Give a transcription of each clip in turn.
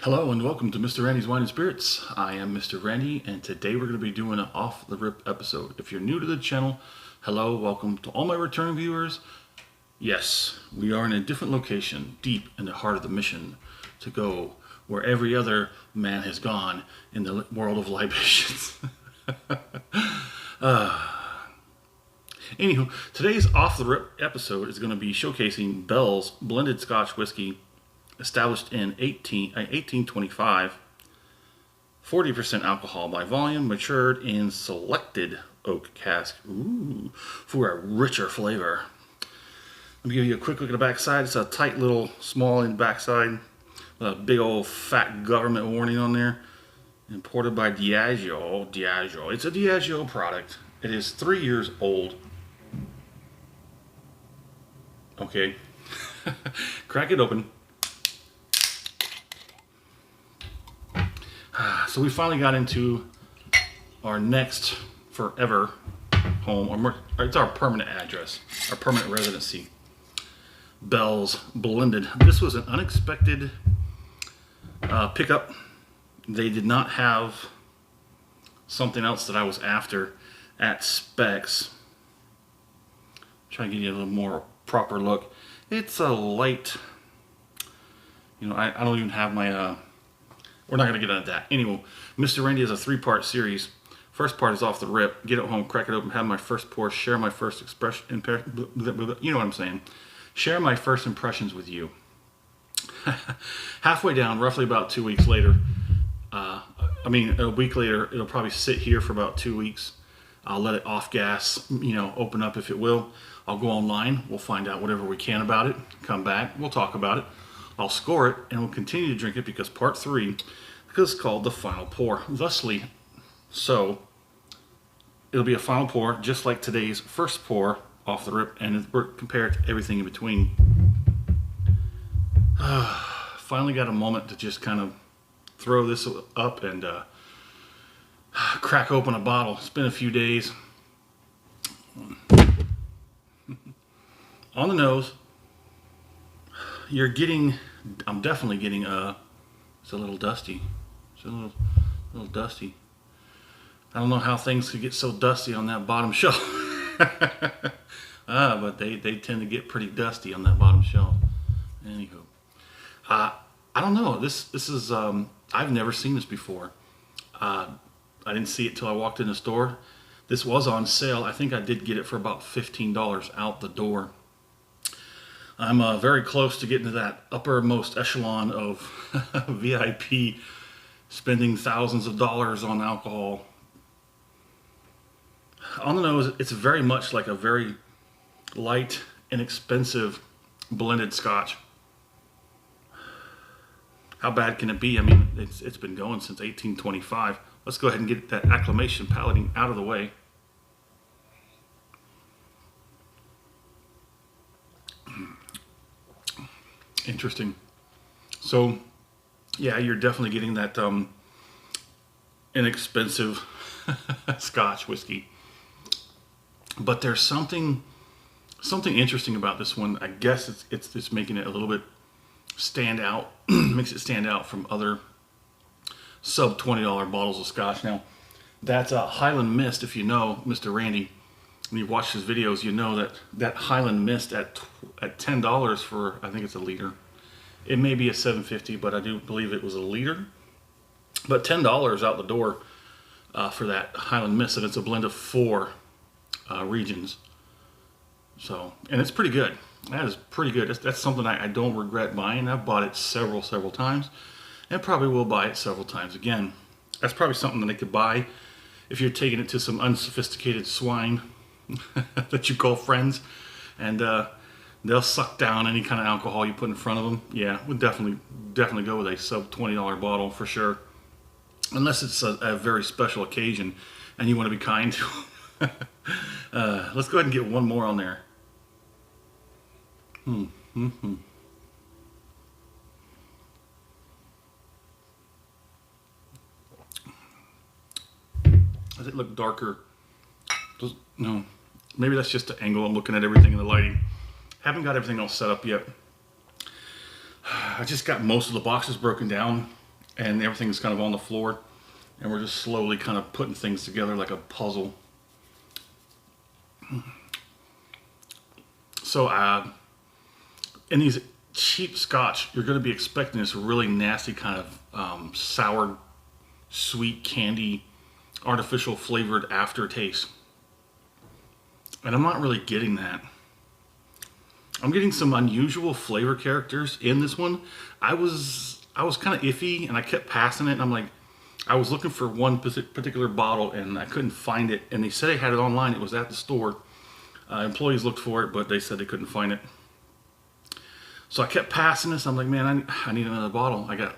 Hello and welcome to Mr. Randy's Wine and Spirits. I am Mr. Randy and today we're going to be doing an off-the-rip episode. If you're new to the channel, hello, welcome to all my returning viewers. Yes, we are in a different location, deep in the heart of the mission, to go where every other man has gone in the world of libations. Anywho, today's off-the-rip episode is going to be showcasing Bell's blended Scotch whiskey, established in 1825, 40% alcohol by volume, matured in selected oak cask. Ooh, for a richer flavor. Let me give you a quick look at the backside. It's a tight little small in backside with a big old fat government warning on there. Imported by Diageo. It's a Diageo product. It is 3 years old. Okay. Crack it open. So we finally got into our next forever home, or it's our permanent address, our permanent residency. Bell's Blended. This was an unexpected pickup. They did not have something else that I was after at Specs. Trying to give you a little more proper look. It's a light, I don't even have my we're not going to get into that. Anyway, Mr. Randy is a 3-part series. First part is off the rip. Get it home, crack it open, have my first pour, share my first expression. You know what I'm saying. Share my first impressions with you. Halfway down, roughly about 2 weeks later, a week later, it'll probably sit here for about 2 weeks. I'll let it off gas, open up if it will. I'll go online. We'll find out whatever we can about it. Come back. We'll talk about it. I'll score it, and we'll continue to drink it because part 3 is called the final pour. Thusly, so it'll be a final pour just like today's first pour off the rip, and we're compared to everything in between. Finally got a moment to just kind of throw this up and crack open a bottle. It's been a few days. On the nose, I'm definitely getting it's a little dusty. It's a little dusty. I don't know how things could get so dusty on that bottom shelf. But they tend to get pretty dusty on that bottom shelf. Anywho, I don't know. This is I've never seen this before. I didn't see it till I walked in the store. This was on sale. I think I did get it for about $15 out the door. I'm very close to getting to that uppermost echelon of VIP, spending thousands of dollars on alcohol. On the nose, it's very much like a very light, inexpensive blended Scotch. How bad can it be? I mean, it's been going since 1825. Let's go ahead and get that acclamation palating out of the way. Interesting. So, yeah, you're definitely getting that inexpensive Scotch whiskey. But there's something interesting about this one. I guess it's making it a little bit stand out. Makes it stand out from other sub $20 bottles of Scotch. Now, that's a Highland Mist. If you know Mr. Randy, when you watch his videos, you know that Highland Mist at $10 for, I think it's a liter. It may be a $7.50, but I do believe it was a liter. But $10 out the door for that Highland Mist, and it's a blend of 4 regions. So, and it's pretty good. That is pretty good. That's something I don't regret buying. I've bought it several times, and probably will buy it several times again. That's probably something that I could buy if you're taking it to some unsophisticated swine that you call friends, and they'll suck down any kind of alcohol you put in front of them. Yeah, we'll definitely go with a sub $20 bottle for sure, unless it's a very special occasion and you want to be kind to. Let's go ahead and get one more on there. Does it look darker? No. Maybe that's just the angle. I'm looking at everything in the lighting. Haven't got everything all set up yet. I just got most of the boxes broken down. and everything's kind of on the floor, and we're just slowly kind of putting things together like a puzzle. So in these cheap Scotch, you're going to be expecting this really nasty kind of sour, sweet candy, artificial flavored aftertaste. And I'm not really getting that. I'm getting some unusual flavor characters in this one. I was kind of iffy, and I kept passing it, and I'm like, I was looking for one particular bottle, and I couldn't find it, and they said they had it online. It was at the store. Employees looked for it, but they said they couldn't find it. So I kept passing this. I'm like, man, I need another bottle. I got,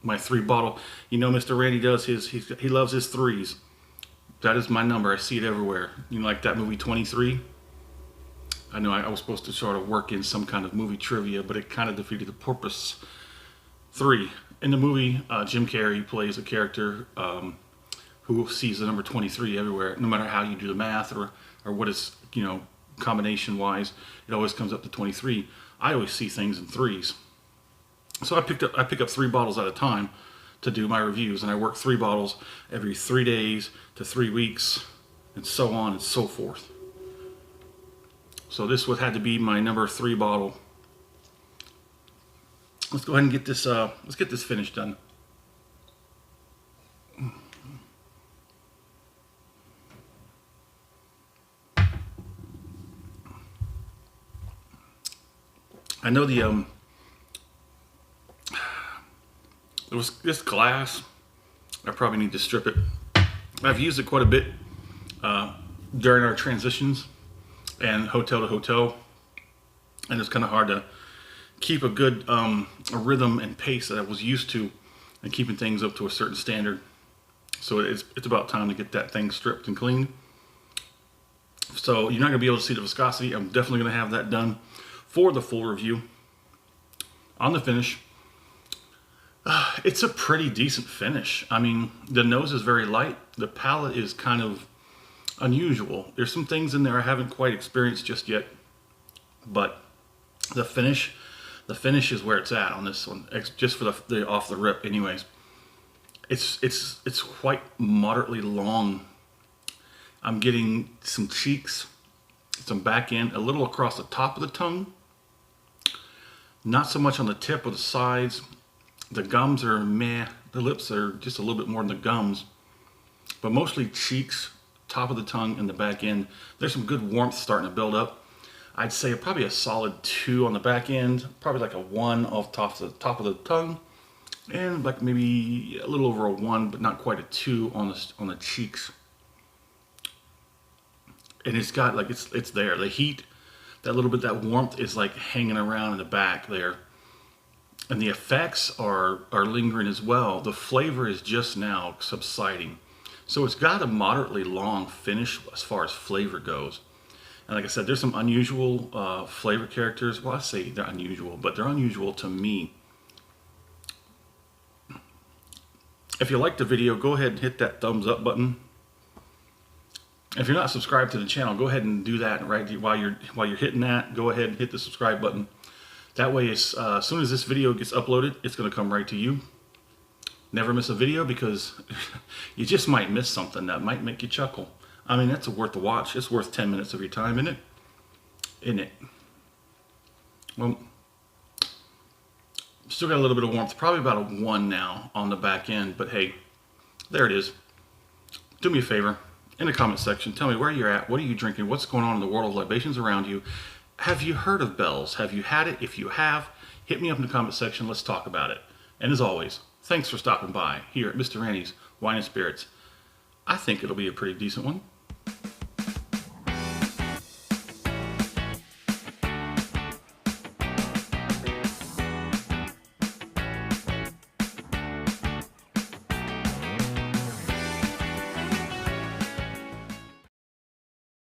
my 3 bottle. Mr. Randy does he loves his 3s. That is my number. I see it everywhere. Like that movie 23. I know I was supposed to sort of work in some kind of movie trivia, but it kind of defeated the purpose. 3. In the movie, Jim Carrey plays a character who sees the number 23 everywhere. No matter how you do the math or what is, combination-wise, it always comes up to 23. I always see things in 3s. So I pick up 3 bottles at a time to do my reviews, and I work 3 bottles every 3 days to 3 weeks, and so on and so forth. So this would had to be my number 3 bottle. Let's go ahead and get this. Let's get this finish done. I know there was this glass. I probably need to strip it. I've used it quite a bit during our transitions and hotel to hotel, and it's kind of hard to keep a good a rhythm and pace that I was used to, and keeping things up to a certain standard. So it's about time to get that thing stripped and cleaned. So you're not going to be able to see the viscosity. I'm definitely going to have that done for the full review. On the finish, it's a pretty decent finish. I mean, the nose is very light. The palate is kind of unusual. There's some things in there I haven't quite experienced just yet, but the finish is where it's at on this one. Just for the off the rip, anyways. It's quite moderately long. I'm getting some cheeks, some back end, a little across the top of the tongue. Not so much on the tip or the sides. The gums are meh. The lips are just a little bit more than the gums. But mostly cheeks, top of the tongue, and the back end. There's some good warmth starting to build up. I'd say probably a solid 2 on the back end. Probably like a 1 off top of the tongue. And like maybe a little over a 1, but not quite a 2 on the cheeks. And it's got like, it's there. The heat, that little bit, that warmth is like hanging around in the back there. And the effects are lingering as well. The flavor is just now subsiding. So it's got a moderately long finish as far as flavor goes. And like I said, there's some unusual flavor characters. Well, I say they're unusual, but they're unusual to me. If you liked the video, go ahead and hit that thumbs up button. If you're not subscribed to the channel, go ahead and do that right while you're hitting that. Go ahead and hit the subscribe button. That way, as soon as this video gets uploaded, it's going to come right to you. Never miss a video, because you just might miss something that might make you chuckle. I mean, that's worth the watch. It's worth 10 minutes of your time, isn't it? Isn't it? Well, still got a little bit of warmth. Probably about a 1 now on the back end. But hey, there it is. Do me a favor. In the comment section, tell me where you're at. What are you drinking? What's going on in the world of libations around you? Have you heard of Bell's? Have you had it? If you have, hit me up in the comment section. Let's talk about it. And as always, thanks for stopping by here at Mr. Randy's Wine and Spirits. I think it'll be a pretty decent one.